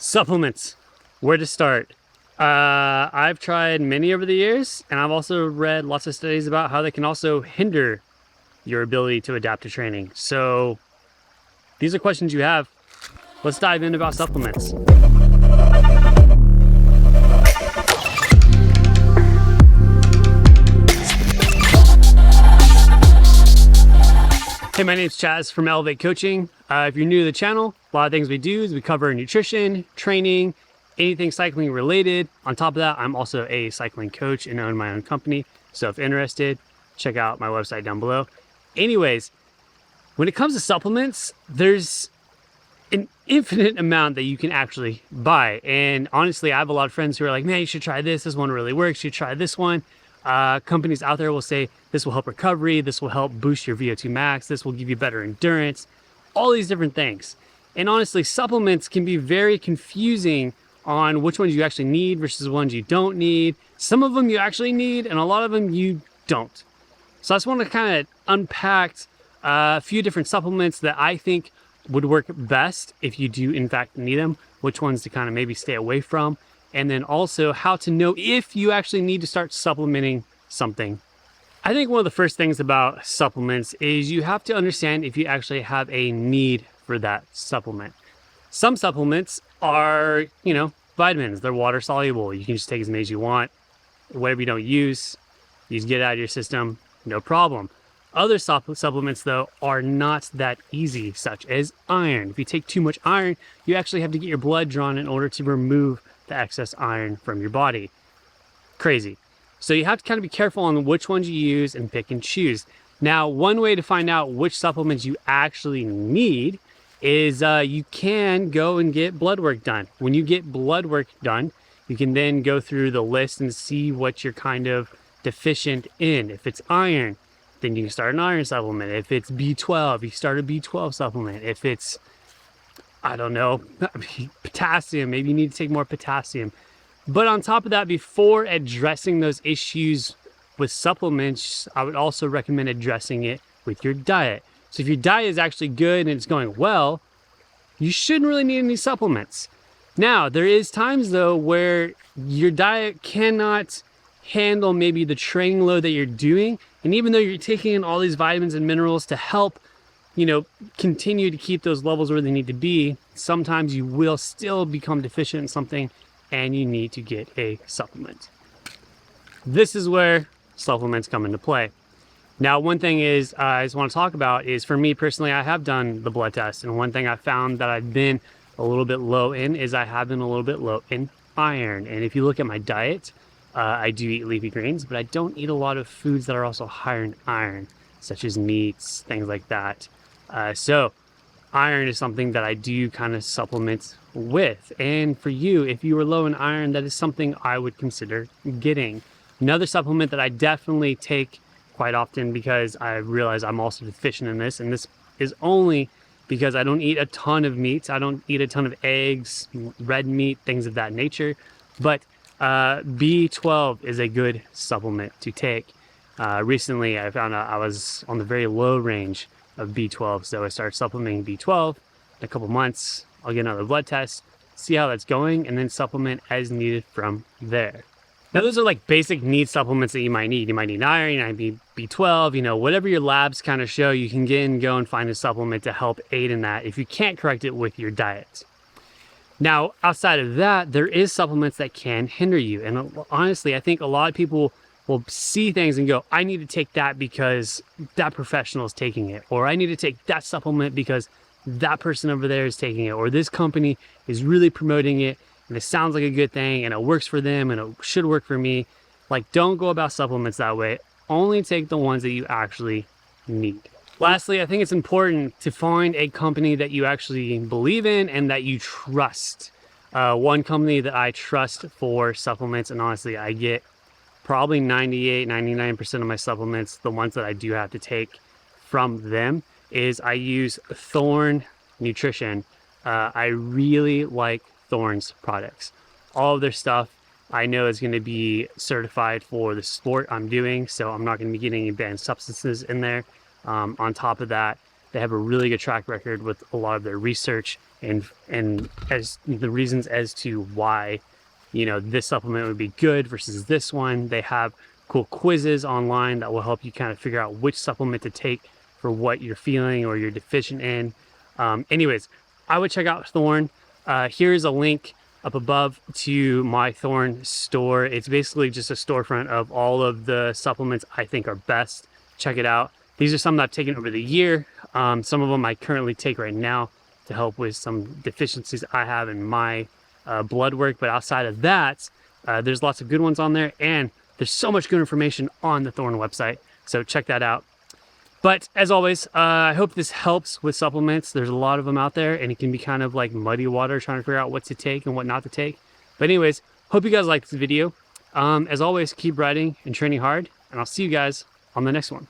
Supplements, where to start? I've tried many over the years, and I've also read lots of studies about how they can also hinder your ability to adapt to training. So these are questions you have. Let's dive in about supplements. Hey, my name's Chaz from Elevate Coaching. If you're new to the channel, a lot of things we do is we cover nutrition, training, anything cycling related. On top of that, I'm also a cycling coach and own my own company. So if interested, check out my website down below. Anyways, when it comes to supplements, there's an infinite amount that you can actually buy. And honestly, I have a lot of friends who are like, man, you should try this. This one really works. You should try this one. Companies out there will say this will help recovery, this will help boost your VO2 max, this will give you better endurance, all these different things. And honestly, supplements can be very confusing on which ones you actually need versus ones you don't need. Some of them you actually need, and a lot of them you don't. So I just want to kind of unpack a few different supplements that I think would work best if you do in fact need them, which ones to kind of maybe stay away from, and then also how to know if you actually need to start supplementing something. I think one of the first things about supplements is you have to understand if you actually have a need for that supplement. Some supplements are, vitamins. They're water soluble. You can just take as many as you want. Whatever you don't use, you just get it out of your system, no problem. Other supplements, though, are not that easy, such as iron. If you take too much iron, you actually have to get your blood drawn in order to remove the excess iron from your body. Crazy. So you have to kind of be careful on which ones you use and pick and choose. Now, one way to find out which supplements you actually need is you can go and get blood work done. When you get blood work done, you can then go through the list and see what you're kind of deficient in. If it's iron, then you can start an iron supplement. If it's B12, you start a B12 supplement. If it's, I don't know, potassium, maybe you need to take more potassium. But on top of that, before addressing those issues with supplements, I would also recommend addressing it with your diet. So if your diet is actually good and it's going well, you shouldn't really need any supplements. Now, there is times though where your diet cannot handle maybe the training load that you're doing. And even though you're taking in all these vitamins and minerals to help, continue to keep those levels where they need to be, sometimes you will still become deficient in something and you need to get a supplement. This is where supplements come into play. Now, one thing is I just want to talk about is, for me personally, I have done the blood test, and one thing I found that I've been a little bit low in is I have been a little bit low in iron. And if you look at my diet, I do eat leafy greens, but I don't eat a lot of foods that are also higher in iron, such as meats, things like that. So iron is something that I do kind of supplement with. And for you, if you were low in iron, that is something I would consider getting. Another supplement that I definitely take quite often, because I realize I'm also deficient in this, and this is only because I don't eat a ton of meats. I don't eat a ton of eggs, red meat, things of that nature. But B12 is a good supplement to take. Recently, I found out I was on the very low range of B12, so I started supplementing B12. In a couple months, I'll get another blood test, see how that's going, and then supplement as needed from there. Now, those are like basic need supplements that you might need. You might need iron, you might need B12, whatever your labs kind of show, you can go and find a supplement to help aid in that if you can't correct it with your diet. Now, outside of that, there is supplements that can hinder you. And honestly, I think a lot of people will see things and go, I need to take that because that professional is taking it. Or I need to take that supplement because that person over there is taking it. Or this company is really promoting it and it sounds like a good thing and it works for them and it should work for me. Like, don't go about supplements that way. Only take the ones that you actually need. Lastly, I think it's important to find a company that you actually believe in and that you trust. One company that I trust for supplements, and honestly, I get probably 99% of my supplements, the ones that I do have to take from them, is I use Thorne Nutrition. I really like Thorne's products. All of their stuff I know is going to be certified for the sport I'm doing, so I'm not going to be getting any banned substances in there. On top of that, they have a really good track record with a lot of their research and as the reasons as to why, you know, this supplement would be good versus this one. They have cool quizzes online that will help you kind of figure out which supplement to take for what you're feeling or you're deficient in. Anyways, I would check out Thorne. Here's a link up above to my Thorne store. It's basically just a storefront of all of the supplements I think are best. Check it out. These are some that I've taken over the year. Some of them I currently take right now to help with some deficiencies I have in my blood work. But outside of that, there's lots of good ones on there, and there's so much good information on the Thorne website. So check that out. But as always, I hope this helps with supplements. There's a lot of them out there, and it can be kind of like muddy water trying to figure out what to take and what not to take. But anyways, hope you guys liked this video. As always, keep riding and training hard, and I'll see you guys on the next one.